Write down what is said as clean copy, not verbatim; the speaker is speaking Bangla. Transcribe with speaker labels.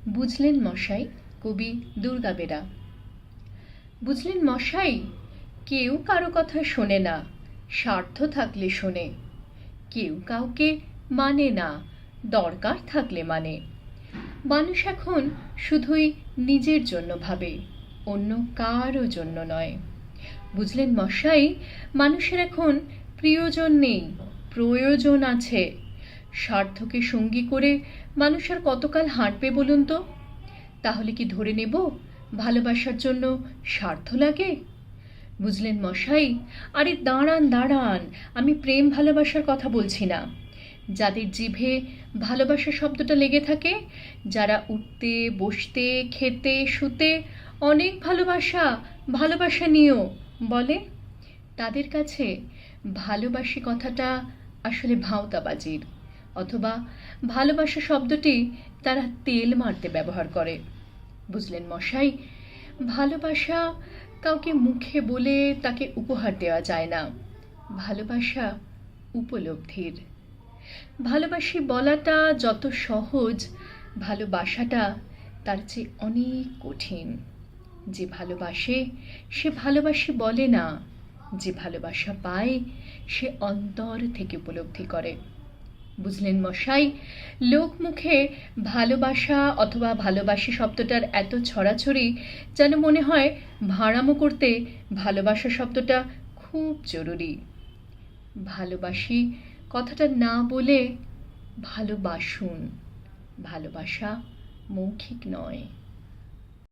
Speaker 1: বুঝলেন মশাই, কবি দুর্গা বেরা। বুঝলেন মশাই, কেউ কারো কথা শোনে না, স্বার্থ থাকলে শোনে। কেউ কাউকে মানে না, দরকার থাকলে মানে। মানুষ এখন শুধুই নিজের জন্য ভাবে, অন্য কারো জন্য নয়। বুঝলেন মশাই, মানুষের এখন প্রিয়জন নেই, প্রয়োজন আছে। স্বার্থকে সঙ্গী করে মানুষ আর কতকাল হাঁটবে বলুন তো? তাহলে কি ধরে নেব ভালোবাসার জন্য স্বার্থ লাগে? বুঝলেন মশাই, আরে দাঁড়ান দাঁড়ান, আমি প্রেম ভালোবাসার কথা বলছি না। যাদের জিভে ভালোবাসা শব্দটা লেগে থাকে, যারা উঠতে বসতে খেতে শুতে অনেক ভালোবাসা ভালোবাসা নিয়েও বলে, তাদের কাছে ভালোবাসি কথাটা আসলে ভাঁওতাবাজির, অথবা ভালোবাসা শব্দটি তারা তেল মারতে ব্যবহার করে। বুঝলেন মশাই, ভালোবাসা কাউকে মুখে বলে তাকে উপহার দেওয়া যায় না। ভালোবাসা উপলব্ধির। ভালোবাসি বলাটা যত সহজ, ভালোবাসাটা তার চেয়ে অনেক কঠিন। যে ভালোবাসে সে ভালোবাসি বলে না, যে ভালোবাসা পায় সে অন্তর থেকে উপলব্ধি করে। বুঝলেন মশাই, লোক মুখে ভালোবাসা অথবা ভালোবাসি শব্দটার এত ছড়াছড়ি যেন মনে হয় ভাড়ামো করতে ভালোবাসা শব্দটা খুব জরুরি। ভালোবাসি কথাটা না বলে ভালোবাসুন। ভালোবাসা মৌখিক নয়।